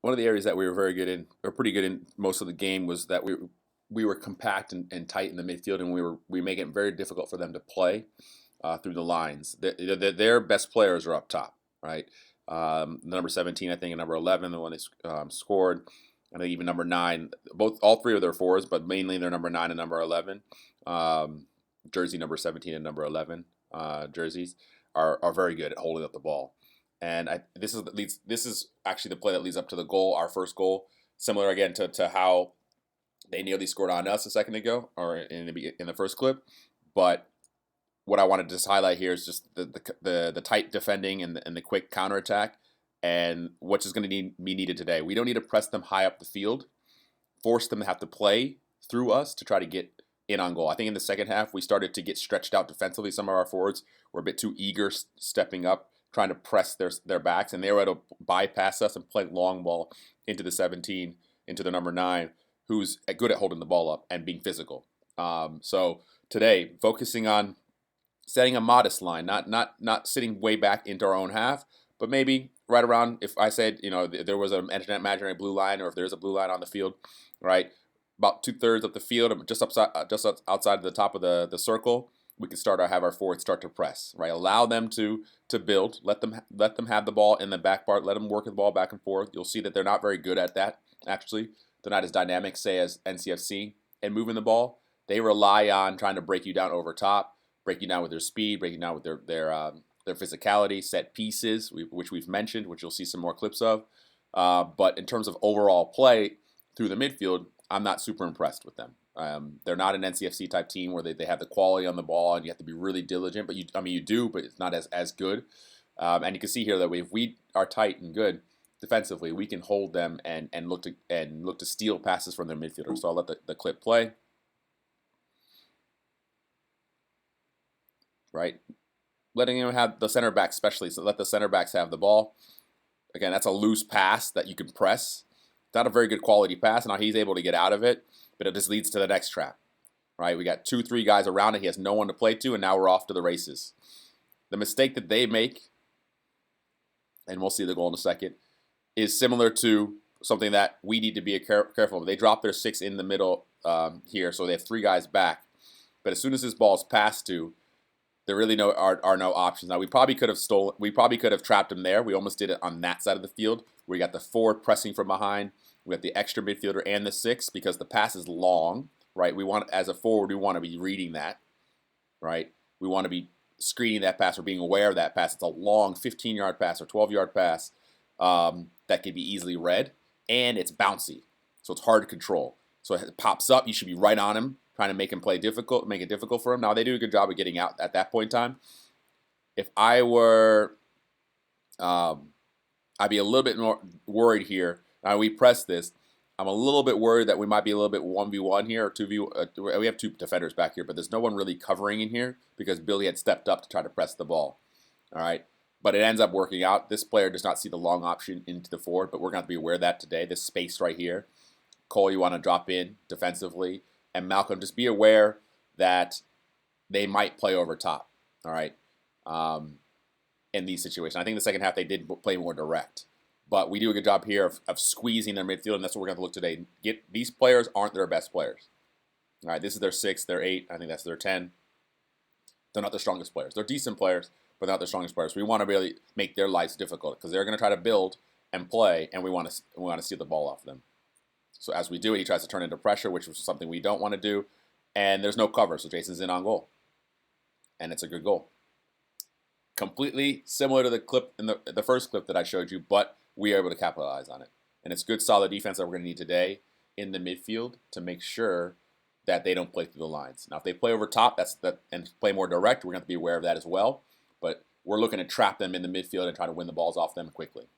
one of the areas that we were very good in, or pretty good in most of the game, was that we were compact and tight in the midfield, and we make it very difficult for them to play through the lines. Their best players are up top, right? Number 17, I think, and number 11, the one they scored. I think even number 9, all three of their fours, but mainly their number 9 and number 11, jersey number 17 and number 11 jerseys are very good at holding up the ball. And this is actually the play that leads up to the goal, our first goal, similar again to how they nearly scored on us a second ago, or in the first clip. But what I wanted to just highlight here is just the tight defending and the quick counterattack, and what's just going to be needed today. We don't need to press them high up the field, force them to have to play through us to try to get in on goal. I think in the second half we started to get stretched out defensively. Some of our forwards were a bit too eager stepping up, trying to press their backs, and they were able to bypass us and play long ball into the 17, into the number 9, who's good at holding the ball up and being physical. So today, focusing on setting a modest line, not sitting way back into our own half, but maybe right around, if I said, there was an imaginary blue line, or if there's a blue line on the field, right, about 2/3 of the field, just outside of the top of the circle, we can have our forwards start to press, right? Allow them to build, let them have the ball in the back part, let them work the ball back and forth. You'll see that they're not very good at that, actually. They're not as dynamic, say, as NCFC and moving the ball. They rely on trying to break you down over top, break you down with their speed, break you down with their physicality, set pieces, which we've mentioned, which you'll see some more clips of. But in terms of overall play through the midfield, I'm not super impressed with them. They're not an NCFC type team where they have the quality on the ball and you have to be really diligent. But you do, but it's not as good. And you can see here that if we are tight and good defensively, we can hold them and look to steal passes from their midfielders. So I'll let the clip play. Right, letting them have the center backs, especially. So let the center backs have the ball. Again, that's a loose pass that you can press. Not a very good quality pass. Now he's able to get out of it, but it just leads to the next trap. Right, we got 2-3 guys around it. He has no one to play to, and now we're off to the races. The mistake that they make, and we'll see the goal in a second, is similar to something that we need to be careful of. They drop their 6 in the middle here, so they have 3 guys back. But as soon as this ball is passed to, there really are no options. Now we probably could have trapped him there. We almost did it on that side of the field. We got the forward pressing from behind. We got the extra midfielder and the 6, because the pass is long, right? As a forward, we want to be reading that, right? We want to be screening that pass or being aware of that pass. It's a long 15-yard pass or 12-yard pass that can be easily read, and it's bouncy, so it's hard to control. So it pops up. You should be right on him, trying to make it difficult for him. Now, they do a good job of getting out at that point in time. If I were, I'd be a little bit more worried here. Now, we press this. I'm a little bit worried that we might be a little bit 1v1 here, or 2v. We have 2 defenders back here, but there's no one really covering in here because Billy had stepped up to try to press the ball. All right. But it ends up working out. This player does not see the long option into the forward, but we're going to have to be aware of that today. This space right here. Cole, you want to drop in defensively. And Malcolm, just be aware that they might play over top, all right, in these situations. I think in the second half they did play more direct. But we do a good job here of squeezing their midfield, and that's what we're going to look today. These players aren't their best players. All right, this is their 6, their 8, I think that's their 10. They're not the strongest players. They're decent players, but not the strongest players. We want to really make their lives difficult because they're going to try to build and play, and we want to steal the ball off them. So as we do it, he tries to turn into pressure, which was something we don't want to do. And there's no cover, so Jason's in on goal. And it's a good goal. Completely similar to the clip in the first clip that I showed you, but we are able to capitalize on it. And it's good, solid defense that we're going to need today in the midfield to make sure that they don't play through the lines. Now, if they play over top and play more direct, we're going to have to be aware of that as well. But we're looking to trap them in the midfield and try to win the balls off them quickly.